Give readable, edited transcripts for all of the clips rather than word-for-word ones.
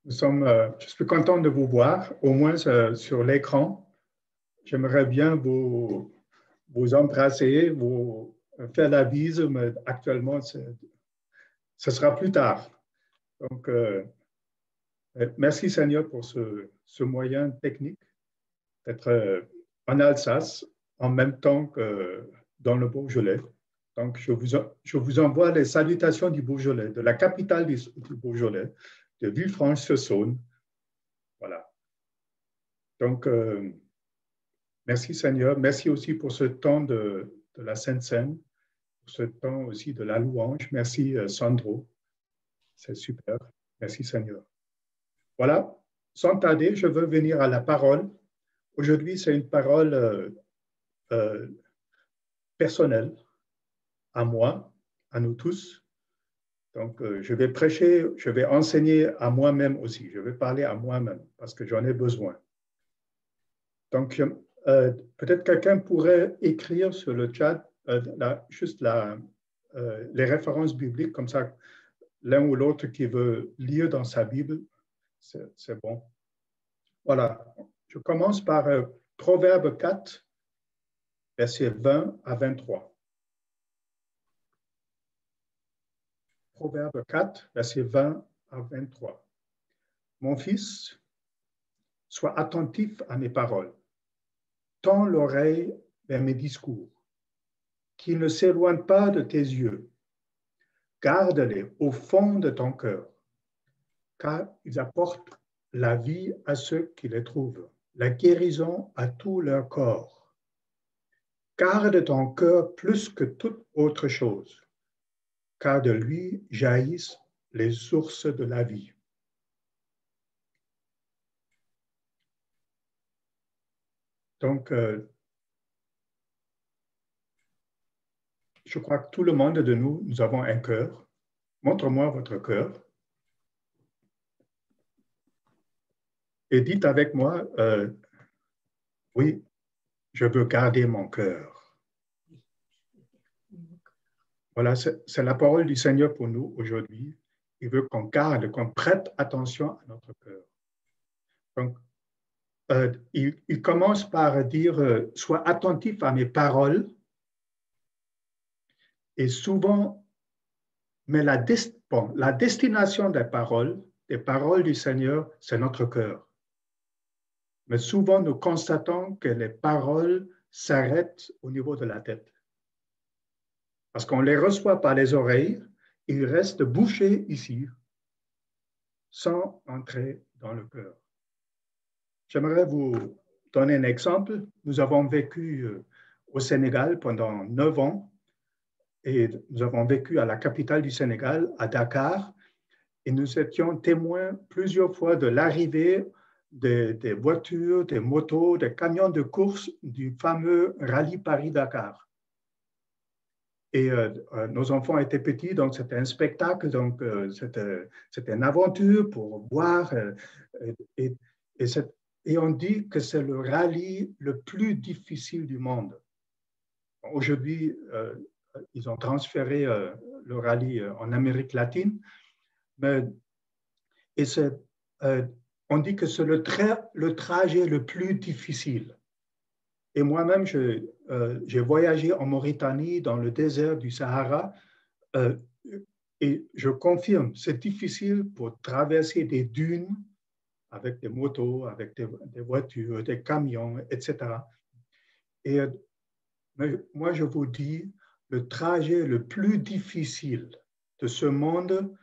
Je suis content de vous voir, au moins sur l'écran. J'aimerais bien vous embrasser, vous faire la bise, mais actuellement, ce sera plus tard. Donc, merci Seigneur pour ce moyen technique d'être en Alsace en même temps que dans le Beaujolais. Donc, je vous envoie les salutations du Beaujolais, de la capitale du Beaujolais, de Villefranche-sur-Saône. Voilà. Donc, merci Seigneur. Merci aussi pour ce temps de la Sainte Seine, pour ce temps aussi de la louange. Merci Sandro. C'est super. Merci Seigneur. Voilà. Sans tarder, je veux venir à la parole. Aujourd'hui, c'est une parole personnelle à moi, à nous tous. Donc, je vais prêcher, je vais enseigner à moi-même aussi. Je vais parler à moi-même parce que j'en ai besoin. Donc, peut-être quelqu'un pourrait écrire sur le chat juste les références bibliques, comme ça, l'un ou l'autre qui veut lire dans sa Bible, c'est bon. Voilà, je commence par Proverbe 4, versets 20 à 23. Proverbe 4, versets 20 à 23. Mon fils, sois attentif à mes paroles. Tends l'oreille vers mes discours, qu'ils ne s'éloignent pas de tes yeux. Garde-les au fond de ton cœur, car ils apportent la vie à ceux qui les trouvent, la guérison à tout leur corps. Garde ton cœur plus que toute autre chose, car de lui jaillissent les sources de la vie. Donc, je crois que tout le monde de nous avons un cœur. Montre-moi votre cœur. Et dites avec moi, oui, je veux garder mon cœur. Voilà, c'est la parole du Seigneur pour nous aujourd'hui. Il veut qu'on garde, qu'on prête attention à notre cœur. Donc, il commence par dire, sois attentif à mes paroles. Et souvent, mais la destination des paroles du Seigneur, c'est notre cœur. Mais souvent, nous constatons que les paroles s'arrêtent au niveau de la tête. Parce qu'on les reçoit par les oreilles, ils restent bouchés ici, sans entrer dans le cœur. J'aimerais vous donner un exemple. Nous avons vécu au Sénégal pendant 9 ans et nous avons vécu à la capitale du Sénégal, à Dakar, et nous étions témoins plusieurs fois de l'arrivée des voitures, des motos, des camions de course du fameux rallye Paris-Dakar. Et nos enfants étaient petits, donc c'était un spectacle, donc c'était une aventure pour voir. Et on dit que c'est le rallye le plus difficile du monde. Aujourd'hui, ils ont transféré le rallye en Amérique latine, on dit que c'est le trajet le plus difficile. Et moi-même, j'ai voyagé en Mauritanie, dans le désert du Sahara, et je confirme, c'est difficile pour traverser des dunes avec des motos, avec des voitures, des camions, etc. Mais moi, je vous dis, le trajet le plus difficile de ce monde,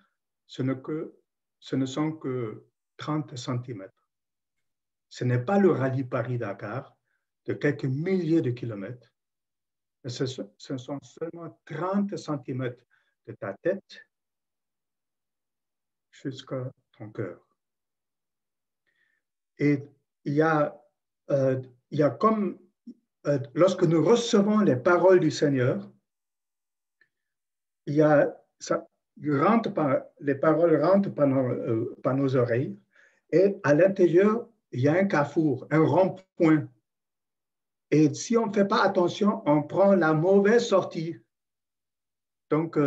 ce ne sont que 30 centimètres. Ce n'est pas le rallye Paris-Dakar de quelques milliers de kilomètres, mais ce sont seulement 30 centimètres de ta tête jusqu'à ton cœur. Et il y a comme, lorsque nous recevons les paroles du Seigneur, les paroles rentrent par nos oreilles, et à l'intérieur, il y a un carrefour, un rond-point. Et si on ne fait pas attention, on prend la mauvaise sortie. Donc,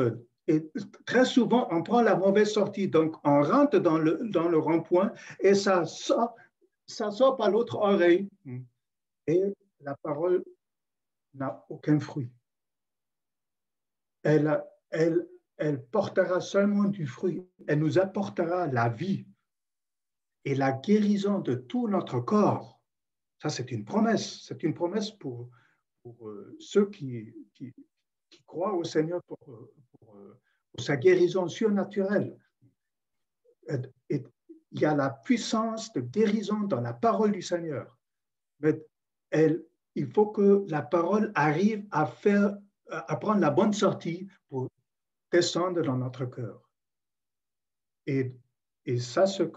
Et très souvent, on prend la mauvaise sortie. Donc, on rentre dans le rond-point et ça sort par l'autre oreille. Et la parole n'a aucun fruit. Elle, elle, elle portera seulement du fruit. Elle nous apportera la vie et la guérison de tout notre corps. Ça, c'est une promesse. C'est une promesse pour ceux qui croient au Seigneur pour sa guérison surnaturelle. Et il y a la puissance de guérison dans la parole du Seigneur. Mais il faut que la parole arrive à prendre la bonne sortie pour descendre dans notre cœur. Et ça, c'est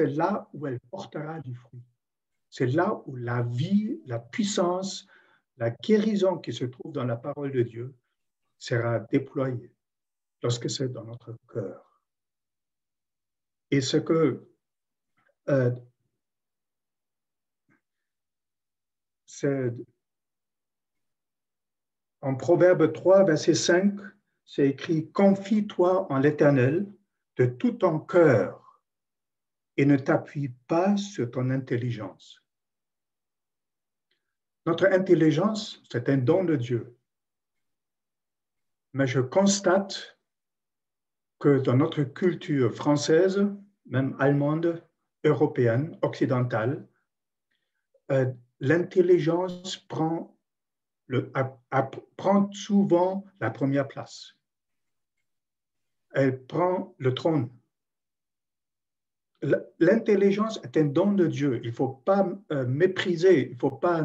là où elle portera du fruit. C'est là où la vie, la puissance, la guérison qui se trouve dans la parole de Dieu sera déployée lorsque c'est dans notre cœur. Et ce que c'est en Proverbe 3, verset 5, c'est écrit « Confie-toi en l'Éternel de tout ton cœur et ne t'appuie pas sur ton intelligence. » Notre intelligence, c'est un don de Dieu. Mais je constate que dans notre culture française, même allemande, européenne, occidentale, l'intelligence prend souvent la première place. Elle prend le trône. L'intelligence est un don de Dieu. Il ne faut pas mépriser, il ne faut pas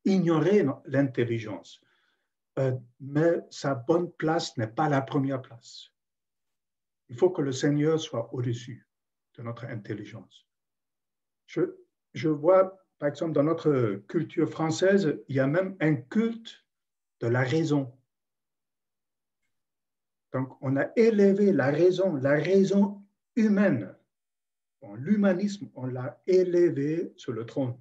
ignorer l'intelligence. Mais sa bonne place n'est pas la première place. Il faut que le Seigneur soit au-dessus de notre intelligence. Je vois, par exemple, dans notre culture française, il y a même un culte de la raison. Donc, on a élevé la raison humaine. Bon, l'humanisme, on l'a élevé sur le trône.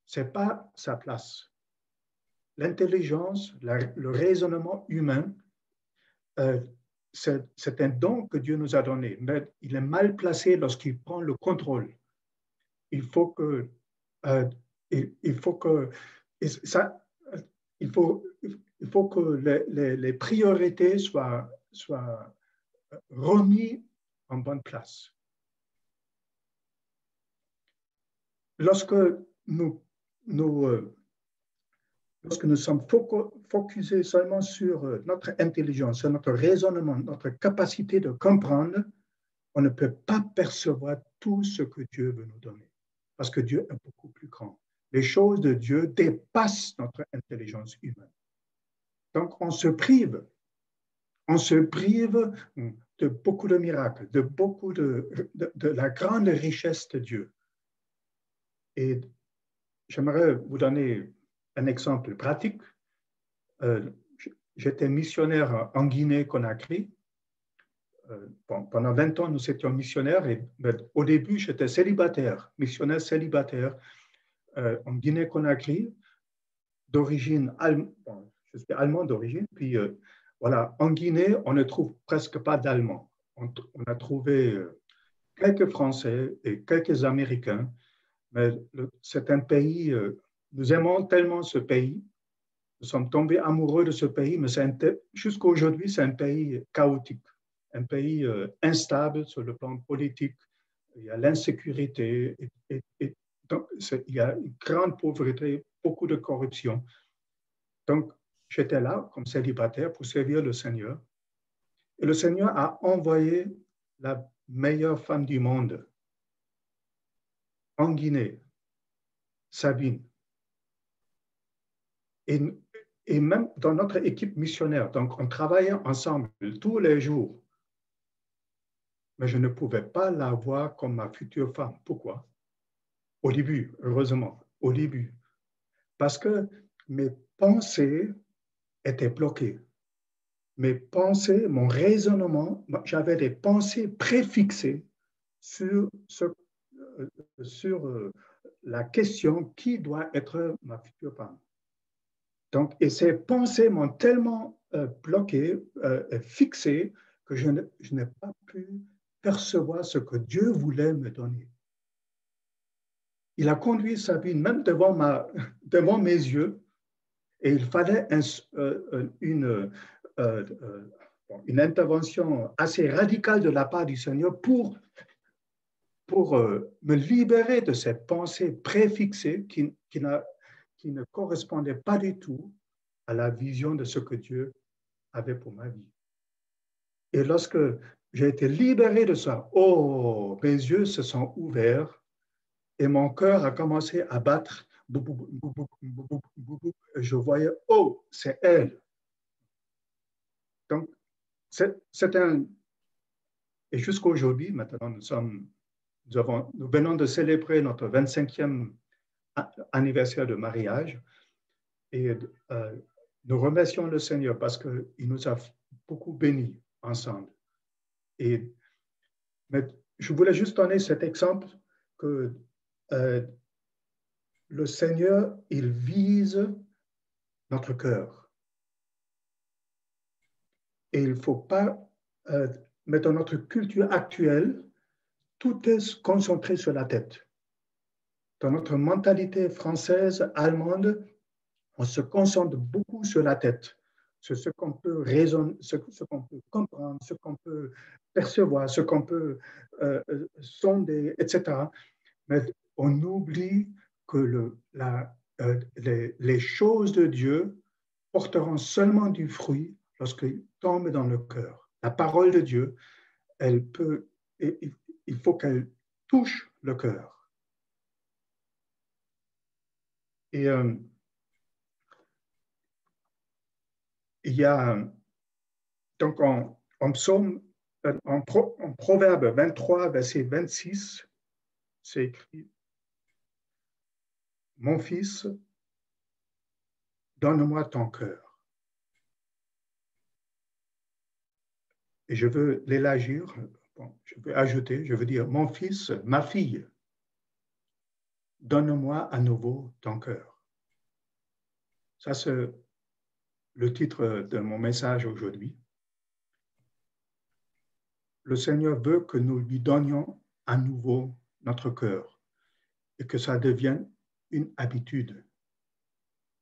Ce n'est pas sa place. L'intelligence, le raisonnement humain, c'est un don que Dieu nous a donné, mais il est mal placé lorsqu'il prend le contrôle. Il faut que les priorités soient remises en bonne place. Lorsque nous sommes focusés seulement sur notre intelligence, sur notre raisonnement, notre capacité de comprendre, on ne peut pas percevoir tout ce que Dieu veut nous donner, parce que Dieu est beaucoup plus grand. Les choses de Dieu dépassent notre intelligence humaine. Donc, on se prive de beaucoup de miracles, de beaucoup de la grande richesse de Dieu. Et j'aimerais vous donner un exemple pratique. J'étais missionnaire en Guinée-Conakry. Pendant 20 ans, nous étions missionnaires et au début, j'étais célibataire, missionnaire célibataire en Guinée-Conakry, d'origine allemande, je suis allemand d'origine, puis voilà, en Guinée, on ne trouve presque pas d'Allemands. On a trouvé quelques Français et quelques Américains, mais c'est un pays, nous aimons tellement ce pays, nous sommes tombés amoureux de ce pays, mais jusqu'à aujourd'hui, c'est un pays chaotique, un pays instable sur le plan politique. Il y a l'insécurité, donc, il y a une grande pauvreté, beaucoup de corruption. Donc, j'étais là comme célibataire pour servir le Seigneur. Et le Seigneur a envoyé la meilleure femme du monde en Guinée, Sabine. Et même dans notre équipe missionnaire, donc on travaillait ensemble tous les jours. Mais je ne pouvais pas la voir comme ma future femme. Pourquoi? Au début, heureusement, au début. Parce que mes pensées étaient bloquées. Mes pensées, mon raisonnement, j'avais des pensées préfixées sur la question qui doit être ma future femme. Donc, et ces pensées m'ont tellement bloqué, fixé, que je n'ai pas pu percevoir ce que Dieu voulait me donner. Il a conduit sa vie même devant mes yeux, et il fallait une intervention assez radicale de la part du Seigneur pour me libérer de cette pensée préfixée qui ne correspondait pas du tout à la vision de ce que Dieu avait pour ma vie. Et lorsque j'ai été libéré de ça, oh, mes yeux se sont ouverts et mon cœur a commencé à battre. Je voyais, oh, c'est elle. Donc, c'est un... Et jusqu'à aujourd'hui, maintenant, nous venons de célébrer notre 25e anniversaire de mariage et nous remercions le Seigneur parce qu'il nous a beaucoup bénis ensemble. Mais je voulais juste donner cet exemple que le Seigneur, il vise notre cœur. Et il ne faut pas, mais dans notre culture actuelle, tout est concentré sur la tête. Dans notre mentalité française, allemande, on se concentre beaucoup sur la tête, sur ce qu'on peut raisonner, ce qu'on peut comprendre, ce qu'on peut percevoir, ce qu'on peut sonder, etc. Mais on oublie que les choses de Dieu porteront seulement du fruit lorsqu'ils tombent dans le cœur. La parole de Dieu, il faut qu'elle touche le cœur. Et il y a donc en psaume, en Proverbe 23, verset 26, c'est écrit: Mon fils, donne-moi ton cœur. Et je veux l'élargir, je veux ajouter, je veux dire, mon fils, ma fille, donne-moi à nouveau ton cœur. Ça, c'est le titre de mon message aujourd'hui. Le Seigneur veut que nous lui donnions à nouveau notre cœur et que ça devienne une habitude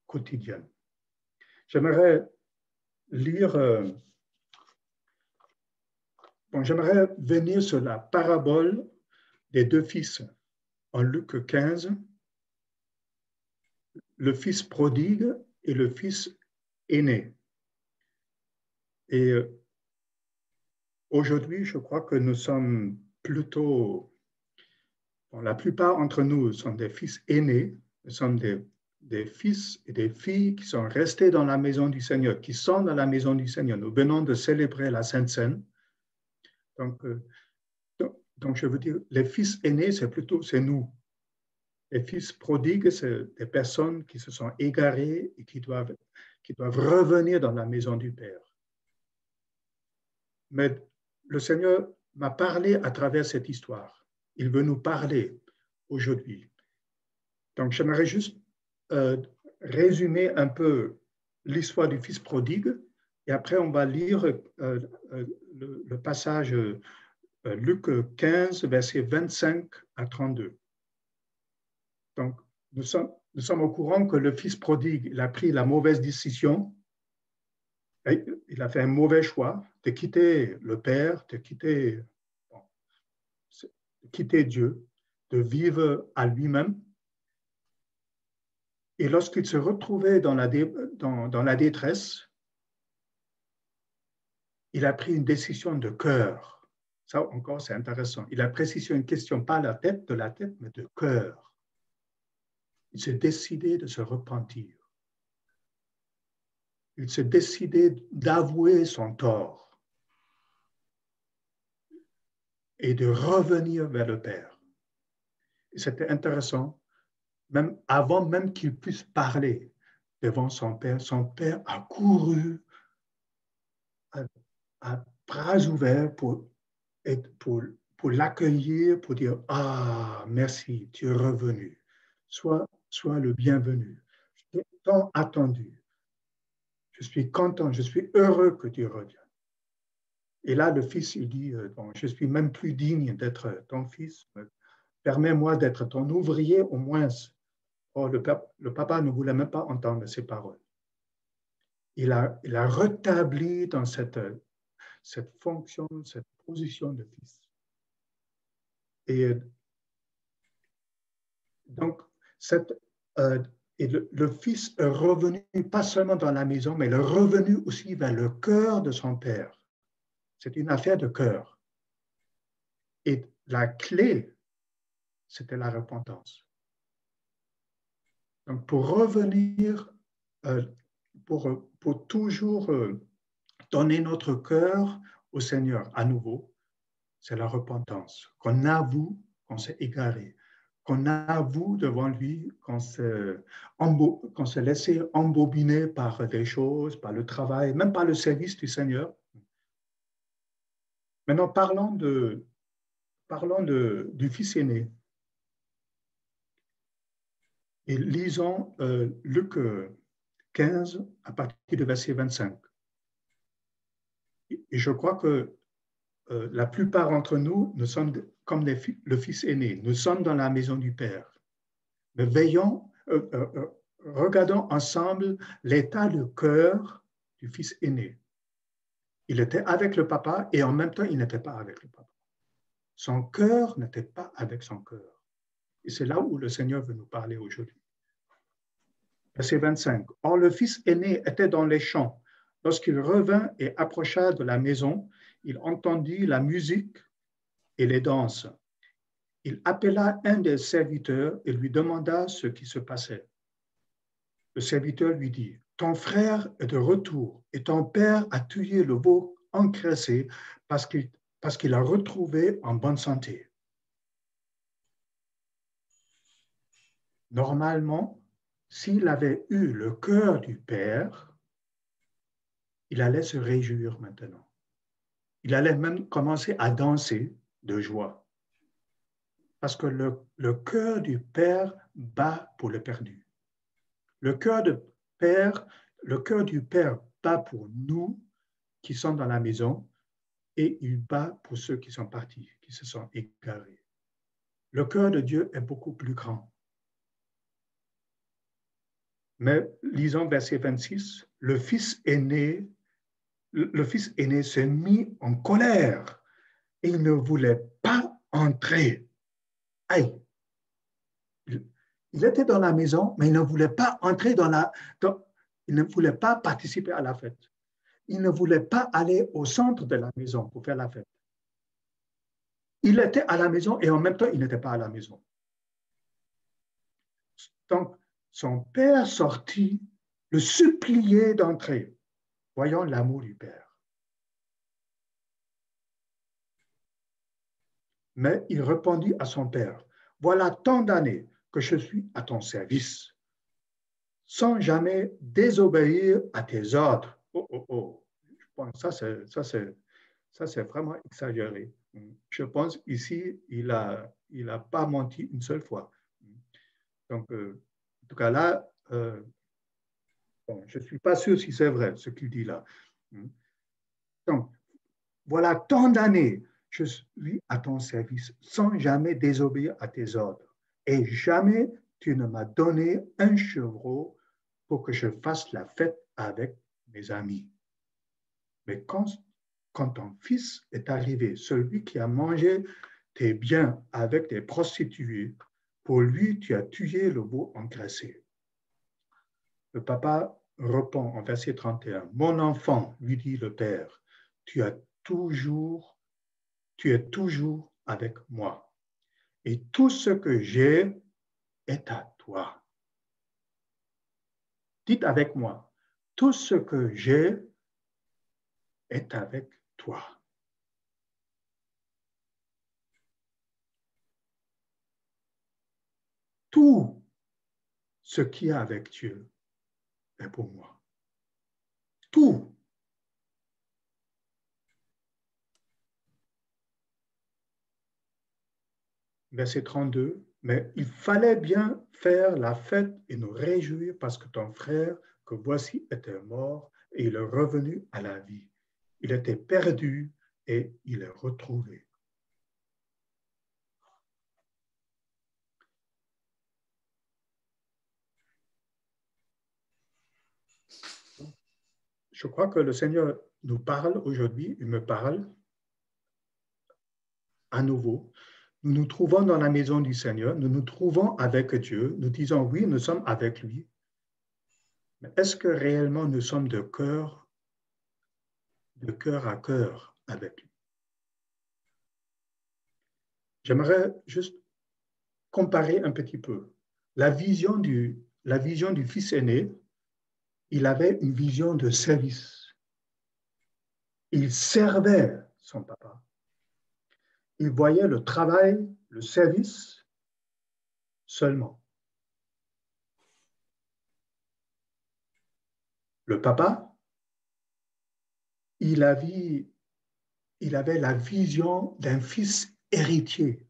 quotidienne. J'aimerais lire, j'aimerais venir sur la parabole des deux fils en Luc 15, le fils prodigue et le fils aîné. Et aujourd'hui, je crois que nous sommes plutôt, la plupart d'entre nous sont des fils aînés, nous sommes des fils et des filles qui sont restés dans la maison du Seigneur, qui sont dans la maison du Seigneur. Nous venons de célébrer la Sainte Seine. Donc, je veux dire, les fils aînés, c'est nous. Les fils prodigues, c'est des personnes qui se sont égarées et qui doivent revenir dans la maison du Père. Mais le Seigneur m'a parlé à travers cette histoire. Il veut nous parler aujourd'hui. Donc, j'aimerais juste résumer un peu l'histoire du fils prodigue et après, on va lire le passage Luc 15, versets 25 à 32. Donc, nous sommes au courant que le fils prodigue, il a pris la mauvaise décision. Il a fait un mauvais choix de quitter le Père, de quitter Dieu, de vivre à lui-même. Et lorsqu'il se retrouvait dans la détresse, il a pris une décision de cœur. Ça encore, c'est intéressant. Il a précisé une question, pas de la tête, mais de cœur. Il s'est décidé de se repentir. Il s'est décidé d'avouer son tort et de revenir vers le Père. Et c'était intéressant, même avant même qu'il puisse parler devant son Père a couru à bras ouverts pour l'accueillir, pour dire « Ah, merci, tu es revenu. Sois le bienvenu. Je t'ai tant attendu. Je suis content, je suis heureux que tu reviennes. Et là, le fils, il dit, bon, je suis même plus digne d'être ton fils. Permets-moi d'être ton ouvrier au moins. Oh, le papa ne voulait même pas entendre ces paroles. Il a rétabli dans cette fonction, cette position de fils. Et donc, et le fils est revenu pas seulement dans la maison, mais il est revenu aussi vers le cœur de son père. C'est une affaire de cœur. Et la clé, c'était la repentance. Donc, pour revenir, pour toujours donner notre cœur au Seigneur à nouveau, c'est la repentance. Qu'on avoue qu'on s'est égaré, qu'on avoue devant lui qu'on s'est laissé embobiner par des choses, par le travail, même par le service du Seigneur. Maintenant, parlons du fils aîné. Et lisons Luc 15 à partir du verset 25. Et je crois que la plupart d'entre nous, nous sommes comme le fils aîné. Nous sommes dans la maison du Père. Mais regardons ensemble l'état de cœur du fils aîné. Il était avec le papa et en même temps, il n'était pas avec le papa. Son cœur n'était pas avec son cœur. Et c'est là où le Seigneur veut nous parler aujourd'hui. Verset 25. Or, le fils aîné était dans les champs. Lorsqu'il revint et approcha de la maison, il entendit la musique et les danses. Il appela un des serviteurs et lui demanda ce qui se passait. Le serviteur lui dit, « Ton frère est de retour et ton père a tué le veau engraissé parce qu'il l'a retrouvé en bonne santé. » Normalement, s'il avait eu le cœur du père, il allait se réjouir maintenant. Il allait même commencer à danser de joie. Parce que le cœur du père bat pour le perdu. Le cœur du père bat pour nous qui sommes dans la maison et il bat pour ceux qui sont partis, qui se sont égarés. Le cœur de Dieu est beaucoup plus grand. Mais lisons verset 26, le fils aîné s'est mis en colère et il ne voulait pas entrer. Aïe! Il était dans la maison, mais il ne voulait pas entrer il ne voulait pas participer à la fête. Il ne voulait pas aller au centre de la maison pour faire la fête. Il était à la maison et en même temps, il n'était pas à la maison. Donc, son père sortit, le suppliait d'entrer. Voyons l'amour du père. Mais il répondit à son père, « Voilà tant d'années que je suis à ton service, sans jamais désobéir à tes ordres. » Oh, oh, oh. Je pense que ça, c'est vraiment exagéré. Je pense ici, il n'a pas menti une seule fois. Donc, en tout cas là, bon, je ne suis pas sûr si c'est vrai ce qu'il dit là. Donc, voilà tant d'années, je suis à ton service sans jamais désobéir à tes ordres. Et jamais tu ne m'as donné un chevreau pour que je fasse la fête avec mes amis. Mais quand ton fils est arrivé, celui qui a mangé tes biens avec des prostituées, pour lui, tu as tué le veau engraissé. Le papa répond en verset 31, « Mon enfant, lui dit le père, tu es toujours avec moi. Et tout ce que j'ai est à toi. » Dites avec moi, tout ce que j'ai est avec toi. Tout ce qui est avec Dieu est pour moi. Tout. Verset 32, « Mais il fallait bien faire la fête et nous réjouir parce que ton frère, que voici, était mort et il est revenu à la vie. Il était perdu et il est retrouvé. Je crois que le Seigneur nous parle aujourd'hui, il me parle à nouveau. Nous nous trouvons dans la maison du Seigneur, nous nous trouvons avec Dieu, nous disons oui, nous sommes avec lui. Mais est-ce que réellement nous sommes de cœur à cœur avec lui? J'aimerais juste comparer un petit peu. La vision du fils aîné, il avait une vision de service. Il servait son papa. Il voyait le travail, le service seulement. Le papa, il avait la vision d'un fils héritier,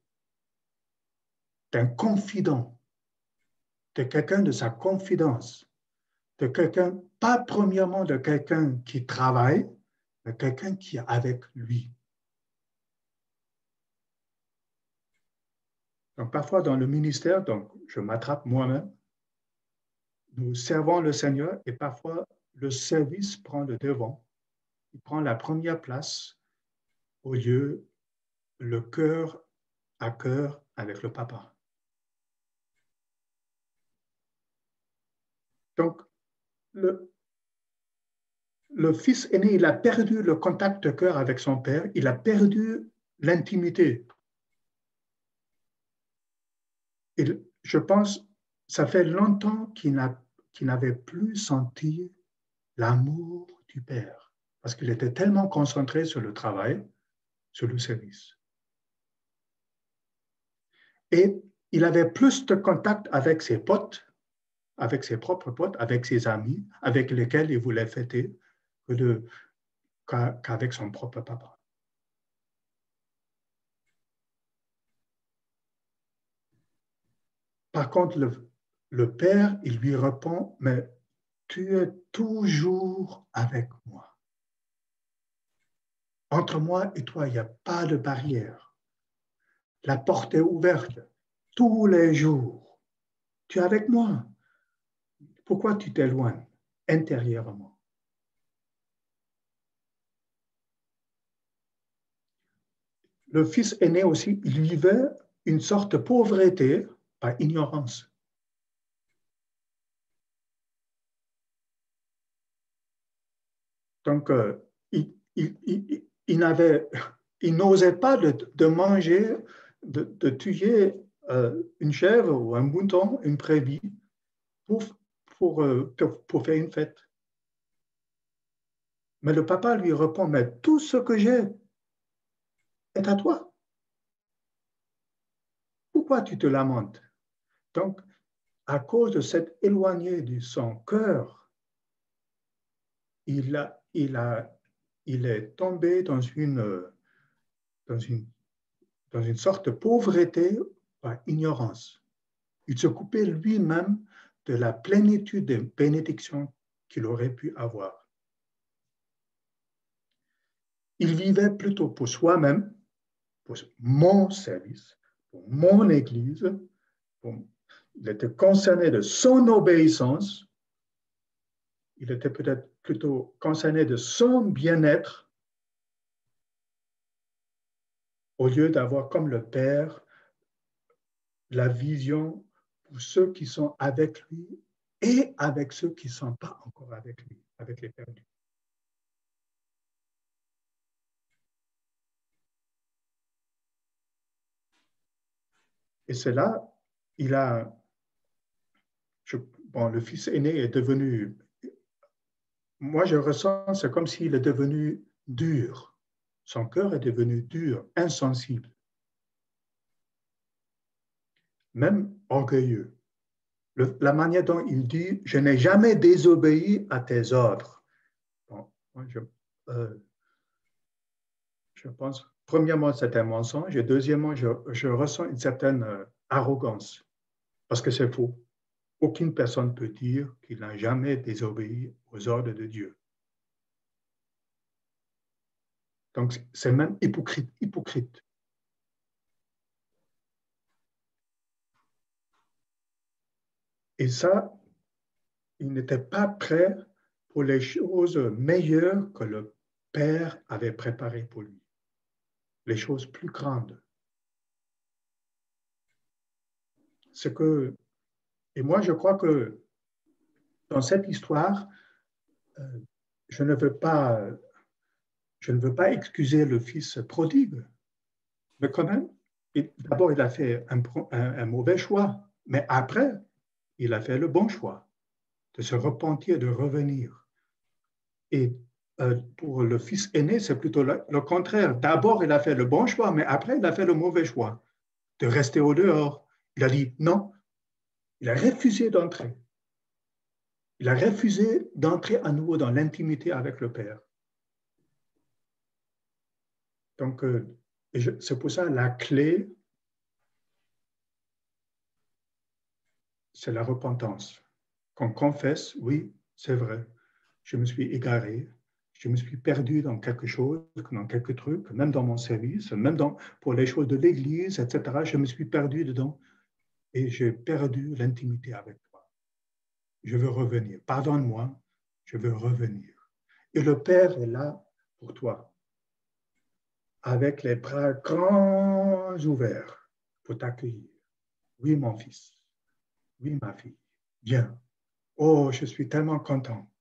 d'un confident, de quelqu'un de sa confidence, de quelqu'un, pas premièrement de quelqu'un qui travaille, mais quelqu'un qui est avec lui. Donc parfois dans le ministère, donc je m'attrape moi-même, nous servons le Seigneur et parfois le service prend le devant, il prend la première place au lieu le cœur à cœur avec le papa. Donc le fils aîné, il a perdu le contact de cœur avec son père, il a perdu l'intimité. Et je pense, ça fait longtemps qu'il n'avait plus senti l'amour du père, parce qu'il était tellement concentré sur le travail, sur le service. Et il avait plus de contact avec ses potes, avec ses propres potes, avec ses amis, avec lesquels il voulait fêter, qu'avec son propre papa. Par contre, le père, il lui répond, mais tu es toujours avec moi. Entre moi et toi, il n'y a pas de barrière. La porte est ouverte tous les jours. Tu es avec moi. Pourquoi tu t'éloignes intérieurement? Le fils aîné aussi, il vivait une sorte de pauvreté par ignorance. Donc, il n'osait pas de manger, de tuer une chèvre ou un mouton, une prairie, pour, pour faire une fête. Mais le papa lui répond, mais tout ce que j'ai est à toi. Pourquoi tu te lamentes? Donc, à cause de cet éloigné de son cœur, il est tombé dans dans une sorte de pauvreté par ignorance. Il se coupait lui-même de la plénitude des bénédictions qu'il aurait pu avoir. Il vivait plutôt pour soi-même, pour mon service, pour mon Église. Il était concerné de son obéissance. Il était peut-être plutôt concerné de son bien-être au lieu d'avoir comme le Père la vision pour ceux qui sont avec lui et avec ceux qui ne sont pas encore avec lui, avec les perdus. Et c'est là, le fils aîné est devenu, moi je ressens, c'est comme s'il est devenu dur. Son cœur est devenu dur, insensible, même orgueilleux. La manière dont il dit, je n'ai jamais désobéi à tes ordres. Bon, je pense, premièrement, c'est un mensonge, et deuxièmement, je ressens une certaine arrogance, parce que c'est faux. Aucune personne peut dire qu'il n'a jamais désobéi aux ordres de Dieu. Donc, c'est même hypocrite. Et ça, il n'était pas prêt pour les choses meilleures que le Père avait préparées pour lui, les choses plus grandes. Et moi, je crois que dans cette histoire, euh, je ne veux pas, je ne veux pas excuser le fils prodigue, mais quand même, d'abord, il a fait un mauvais choix, mais après, il a fait le bon choix de se repentir, de revenir. Et pour le fils aîné, c'est plutôt le contraire. D'abord, il a fait le bon choix, mais après, il a fait le mauvais choix de rester au dehors. Il a dit non. Il a refusé d'entrer. Il a refusé d'entrer à nouveau dans l'intimité avec le Père. Donc, c'est pour ça la clé, c'est la repentance. Qu'on confesse, oui, c'est vrai, je me suis égaré, je me suis perdu dans quelque chose, dans quelques trucs, même dans mon service, même pour les choses de l'Église, etc. Je me suis perdu dedans et j'ai perdu l'intimité avec toi. Je veux revenir. Pardonne-moi, je veux revenir. Et le Père est là pour toi, avec les bras grands ouverts pour t'accueillir. Oui, mon fils. Oui, ma fille. Viens. Oh, je suis tellement content.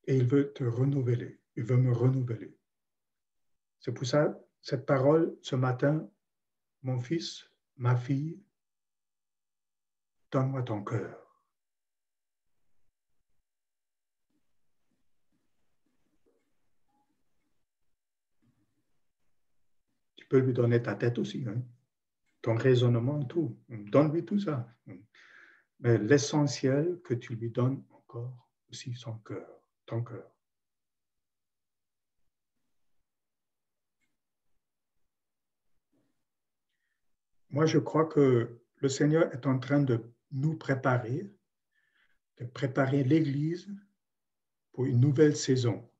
Et il veut te renouveler. Il veut me renouveler. C'est pour ça, cette parole ce matin, mon fils, ma fille, donne-moi ton cœur. Tu peux lui donner ta tête aussi, hein? Ton raisonnement, tout. Donne-lui tout ça. Mais l'essentiel, que tu lui donnes encore aussi son cœur, ton cœur. Moi, je crois que le Seigneur est en train de nous préparer, de préparer l'Église pour une nouvelle saison.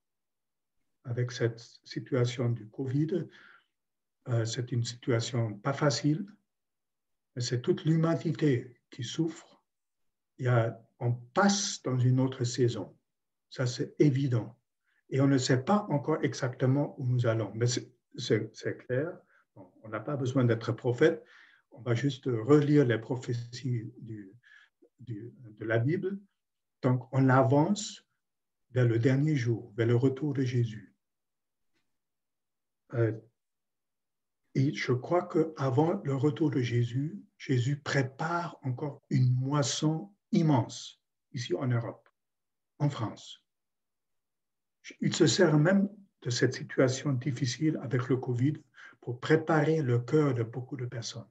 Avec cette situation du Covid, c'est une situation pas facile, mais c'est toute l'humanité qui souffre. On passe dans une autre saison. Ça, c'est évident. Et on ne sait pas encore exactement où nous allons. Mais c'est clair. Bon, on n'a pas besoin d'être prophète. On va juste relire les prophéties de la Bible. Donc, on avance vers le dernier jour, vers le retour de Jésus. Et je crois qu'avant le retour de Jésus, Jésus prépare encore une moisson immense ici en Europe, en France. Il se sert même de cette situation difficile avec le Covid pour préparer le cœur de beaucoup de personnes.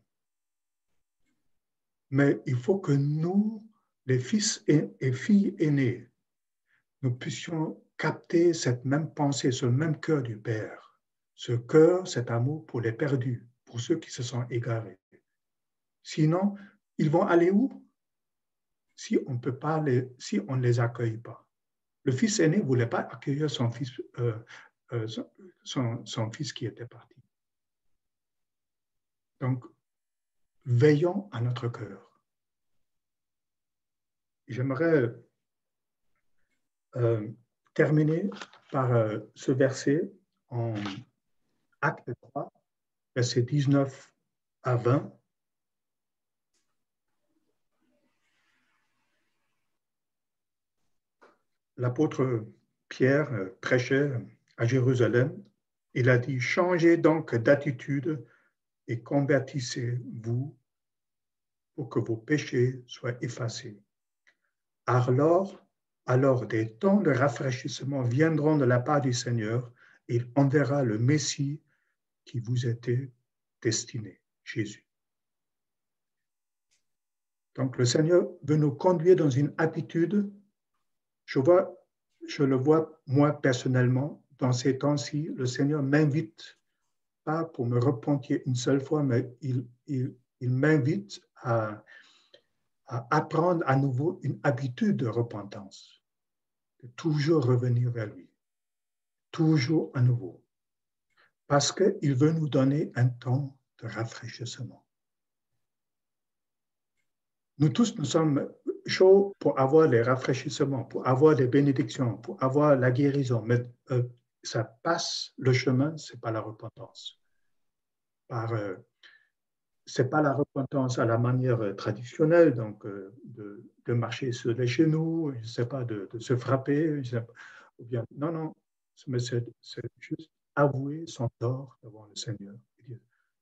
Mais il faut que nous, les fils et filles aînés, nous puissions capter cette même pensée, ce même cœur du Père, ce cœur, cet amour pour les perdus, pour ceux qui se sont égarés. Sinon, ils vont aller où si on ne les accueille pas? Le fils aîné ne voulait pas accueillir son fils qui était parti. Donc, veillons à notre cœur. J'aimerais terminer par ce verset en Acte 3, versets 19 à 20. L'apôtre Pierre prêchait à Jérusalem. Il a dit, changez donc d'attitude et convertissez-vous pour que vos péchés soient effacés. Alors des temps de rafraîchissement viendront de la part du Seigneur et il enverra le Messie qui vous était destiné, Jésus. Donc le Seigneur veut nous conduire dans une attitude, je le vois moi personnellement, dans ces temps-ci, le Seigneur m'invite, pas pour me repentir une seule fois, mais il m'invite à apprendre à nouveau une habitude de repentance, de toujours revenir vers lui, toujours à nouveau, parce qu'il veut nous donner un temps de rafraîchissement. Nous tous, nous sommes chauds pour avoir les rafraîchissements, pour avoir les bénédictions, pour avoir la guérison, mais ça passe, le chemin, ce n'est pas la repentance. Ce n'est pas la repentance à la manière traditionnelle, donc de marcher sur les genoux, je ne sais pas, de se frapper, ou bien, non, non, mais c'est juste avouer son tort devant le Seigneur et dire,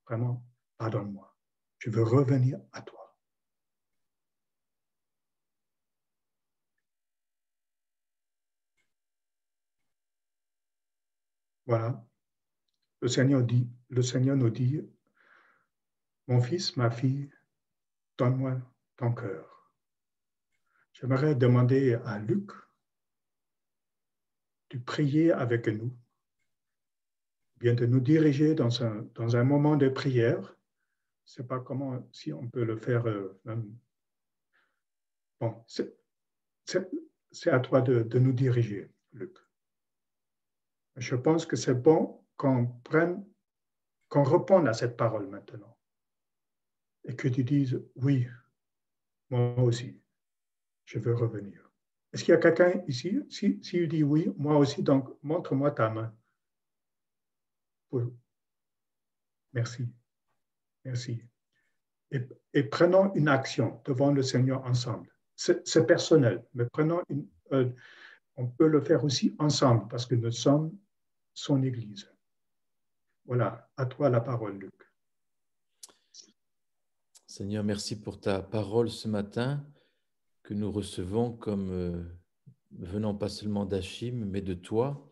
vraiment, pardonne-moi, je veux revenir à toi. Voilà, le Seigneur nous dit, mon fils, ma fille, donne-moi ton cœur. J'aimerais demander à Luc de prier avec nous, bien de nous diriger dans un moment de prière. Je ne sais pas comment, si on peut le faire. Bon, c'est à toi de nous diriger, Luc. Je pense que c'est bon qu'on réponde à cette parole maintenant et que tu dises, oui, moi aussi, je veux revenir. Est-ce qu'il y a quelqu'un ici? S'il dit oui, moi aussi, donc montre-moi ta main. Merci, merci. Et prenons une action devant le Seigneur ensemble. C'est personnel, mais on peut le faire aussi ensemble parce que nous sommes son Église. Voilà, à toi la parole, Luc. Seigneur, merci pour ta parole ce matin que nous recevons comme venant pas seulement d'Achim, mais de toi.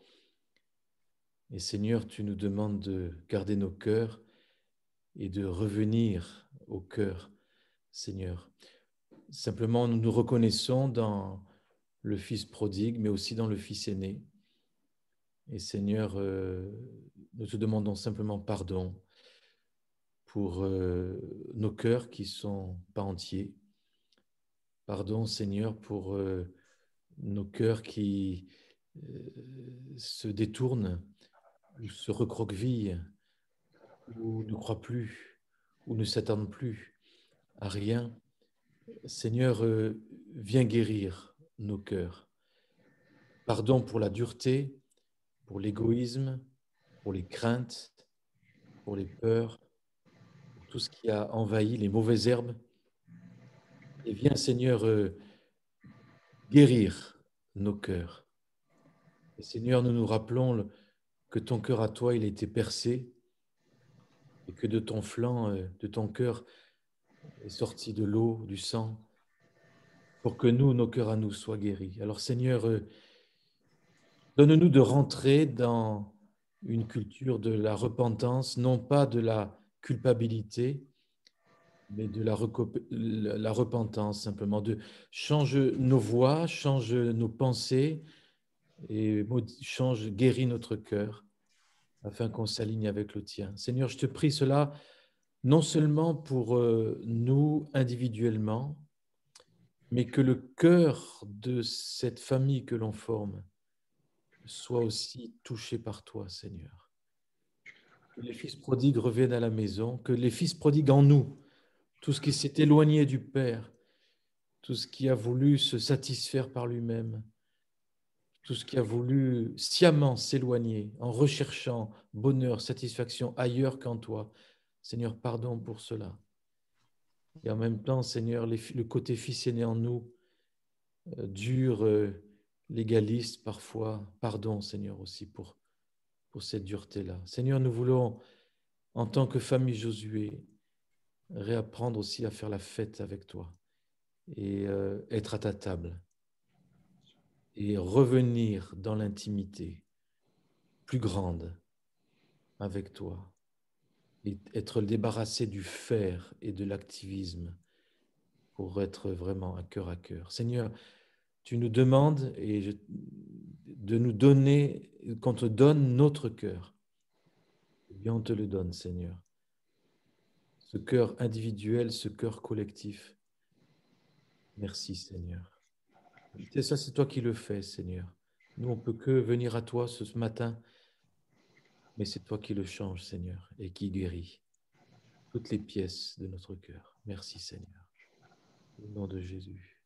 Et Seigneur, tu nous demandes de garder nos cœurs et de revenir au cœur, Seigneur. Simplement, nous nous reconnaissons dans le Fils prodigue, mais aussi dans le Fils aîné. Et Seigneur, nous te demandons simplement pardon pour nos cœurs qui ne sont pas entiers. Pardon, Seigneur, pour nos cœurs qui se détournent ou se recroquevillent ou ne croient plus ou ne s'attendent plus à rien. Seigneur, viens guérir nos cœurs. Pardon pour la dureté, pour l'égoïsme, pour les craintes, pour les peurs, pour tout ce qui a envahi les mauvaises herbes. Et viens, Seigneur, guérir nos cœurs. Et Seigneur, nous nous rappelons que ton cœur à toi, il a été percé et que de ton flanc, de ton cœur, est sorti de l'eau, du sang, pour que nous, nos cœurs à nous, soient guéris. Alors Seigneur, donne-nous de rentrer dans une culture de la repentance, non pas de la culpabilité, mais de la repentance simplement, de change nos voix, change nos pensées et guéris notre cœur afin qu'on s'aligne avec le tien. Seigneur, je te prie cela non seulement pour nous individuellement, mais que le cœur de cette famille que l'on forme soit aussi touché par toi, Seigneur. Que les fils prodigues reviennent à la maison, que les fils prodigues en nous, tout ce qui s'est éloigné du Père, tout ce qui a voulu se satisfaire par lui-même, tout ce qui a voulu sciemment s'éloigner en recherchant bonheur, satisfaction ailleurs qu'en toi. Seigneur, pardon pour cela. Et en même temps, Seigneur, le côté fils aîné en nous, dur, légaliste parfois, pardon, Seigneur, aussi pour cette dureté-là. Seigneur, nous voulons, en tant que famille Josué, réapprendre aussi à faire la fête avec toi et être à ta table et revenir dans l'intimité plus grande avec toi et être débarrassé du faire et de l'activisme pour être vraiment à cœur. Seigneur, tu nous demandes de nous donner, qu'on te donne notre cœur. Eh bien, on te le donne, Seigneur. Ce cœur individuel, ce cœur collectif. Merci, Seigneur. C'est ça, c'est toi qui le fais, Seigneur. Nous, on ne peut que venir à toi ce matin mais c'est toi qui le changes, Seigneur, et qui guéris toutes les pièces de notre cœur. Merci, Seigneur. Au nom de Jésus.